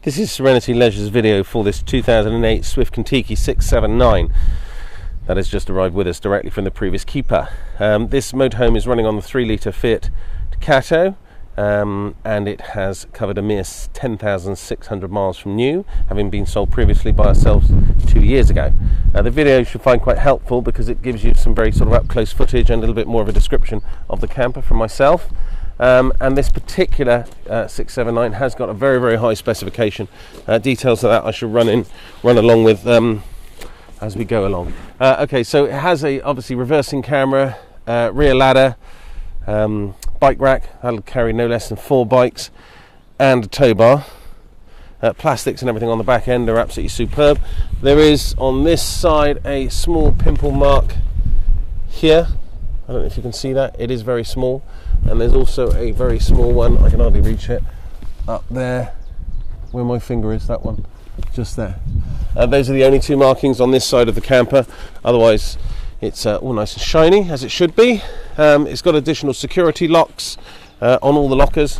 This is Serenity Leisure's video for this 2008 Swift Contiki 679 that has just arrived with us directly from the previous keeper. This motorhome is running on the 3-litre Fiat Ducato, and it has covered a mere 10,600 miles from new, having been sold previously by ourselves 2 years ago. The video you should find quite helpful because it gives you some very sort of up-close footage and a little bit more of a description of the camper from myself. And this particular 679 has got a very, very high specification. Details of that I shall run along with as we go along. Okay, so it has a obviously reversing camera, rear ladder, bike rack that'll carry no less than 4 bikes, and a tow bar. Plastics and everything on the back end are absolutely superb. There is on this side a small pimple mark here. I don't know if you can see that. It is very small. And there's also a very small one, I can hardly reach it, up there where my finger is, that one, just there. Those are the only 2 markings on this side of the camper. Otherwise it's all nice and shiny, as it should be. It's got additional security locks on all the lockers,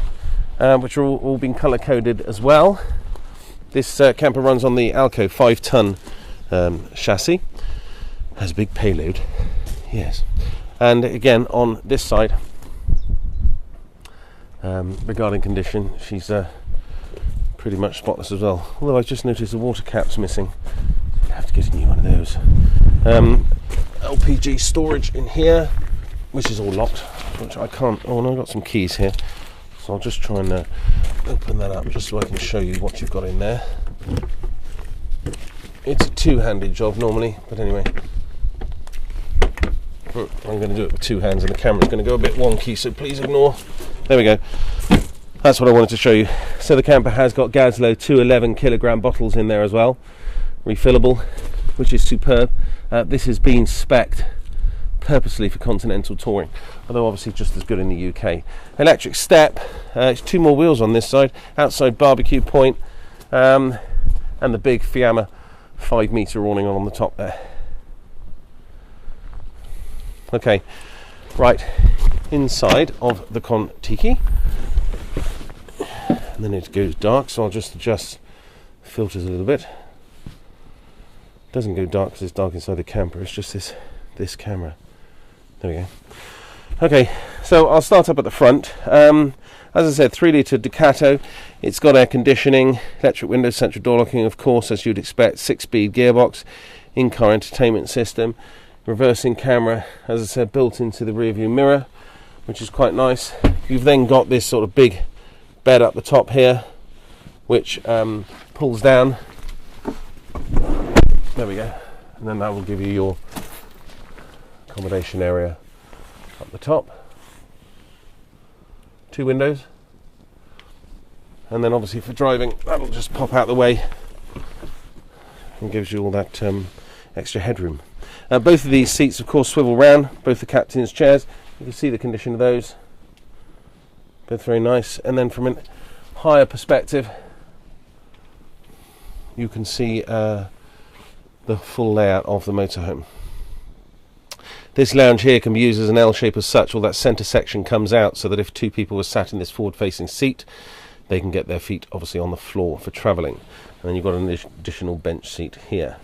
which are all been colour coded as well. This camper runs on the Alco 5-ton chassis. Has a big payload, yes. And again on this side, regarding condition, she's pretty much spotless as well. Although I've just noticed the water cap's missing. I have to get a new one of those. LPG storage in here, which is all locked, which I can't. Oh no, I've got some keys here, so I'll just try and open that up just so I can show you what you've got in there. It's a 2-handed job normally, but anyway, I'm going to do it with 2 hands and the camera's going to go a bit wonky, so please ignore. There we go. That's what I wanted to show you. So the camper has got Gaslow 211 kilogram bottles in there as well, refillable, which is superb. This has been spec'd purposely for continental touring, although obviously just as good in the UK. Electric step, it's 2 more wheels on this side, outside barbecue point, and the big Fiamma 5-metre awning on the top there. Okay, right, inside of the Contiki, and then it goes dark, so I'll just adjust filters a little bit. It doesn't go dark because it's dark inside the camper, it's just this camera. There we go. Okay, so I'll start up at the front. As I said, 3-litre Ducato. It's got air conditioning, electric windows, central door locking, of course, as you'd expect, 6-speed gearbox, in-car entertainment system, reversing camera, as I said, built into the rear view mirror, which is quite nice. You've then got this sort of big bed up the top here, which pulls down. There we go. And then that will give you your accommodation area up the top. 2 windows. And then obviously for driving, that'll just pop out the way and gives you all that extra headroom. Both of these seats, of course, swivel round, both the captain's chairs. You can see the condition of those. Both very nice. And then from a higher perspective, you can see the full layout of the motorhome. This lounge here can be used as an L shape as such. All that centre section comes out so that if 2 people were sat in this forward-facing seat, they can get their feet obviously on the floor for travelling. And then you've got an additional bench seat here.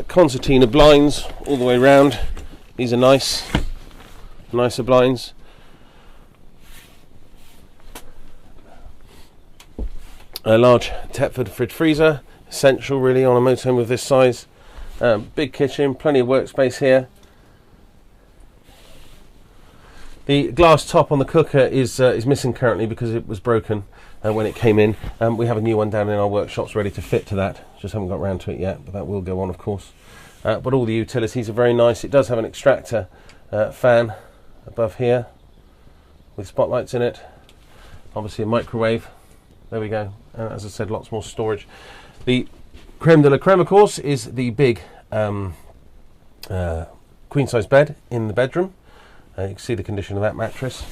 Concertina blinds all the way round. These are nicer blinds. A large Thetford fridge freezer, essential really on a motorhome of this size. Big kitchen, plenty of workspace here. The glass top on the cooker is missing currently because it was broken when it came in. We have a new one down in our workshops ready to fit to that. Just haven't got round to it yet, but that will go on, of course. But all the utilities are very nice. It does have an extractor fan above here with spotlights in it. Obviously a microwave. There we go. As I said, lots more storage. The creme de la creme, of course, is the big queen-size bed in the bedroom. You can see the condition of that mattress.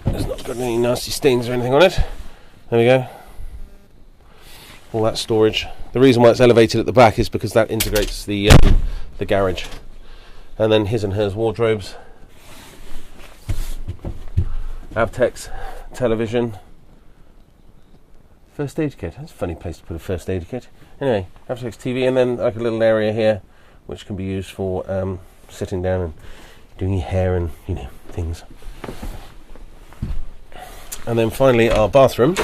It's not got any nasty stains or anything on it. There we go. All that storage. The reason why it's elevated at the back is because that integrates the garage. And then his and hers wardrobes. Avtex television. First aid kit. That's a funny place to put a first aid kit. Anyway, AptX TV, and then like a little area here which can be used for sitting down and doing your hair and, you know, things. And then finally our bathroom.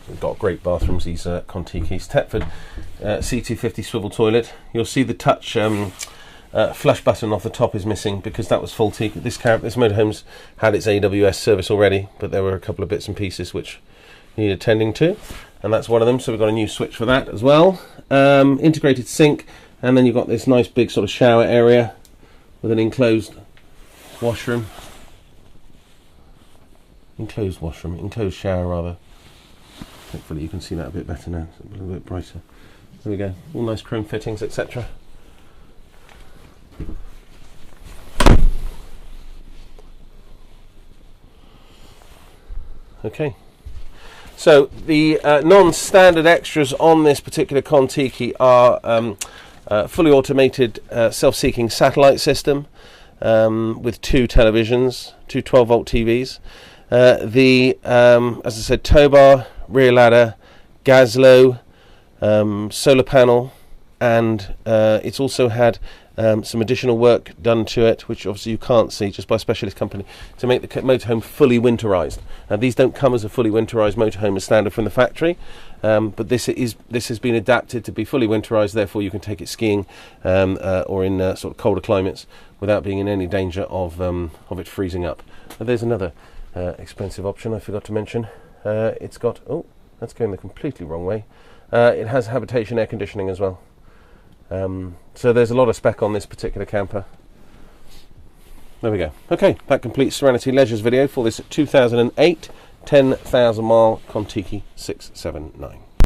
We've got great bathrooms, these Contiki's. Thetford C250 swivel toilet. You'll see the touch flush button off the top is missing because that was faulty. This motorhome's had its AWS service already, but there were a couple of bits and pieces which needed tending to, and that's one of them, so we've got a new switch for that as well. Integrated sink, and then you've got this nice big sort of shower area with an enclosed shower rather. Hopefully you can see that a bit better now, it's a little bit brighter. There we go, all nice chrome fittings, etc. Okay, so the non-standard extras on this particular Contiki are fully automated self-seeking satellite system with two televisions, two 12-volt TVs. As I said, tow bar, rear ladder, Gazlo, solar panel, and it's also had some additional work done to it, which obviously you can't see, just by a specialist company, to make the motorhome fully winterized. Now, these don't come as a fully winterized motorhome as standard from the factory, but this has been adapted to be fully winterized. Therefore, you can take it skiing or in sort of colder climates without being in any danger of it freezing up. There's another expensive option I forgot to mention. It's got that's going the completely wrong way. It has habitation air conditioning as well. So there's a lot of spec on this particular camper. There we go. Okay, that completes Serenity Leisure's video for this 2008 10,000 mile Contiki 679.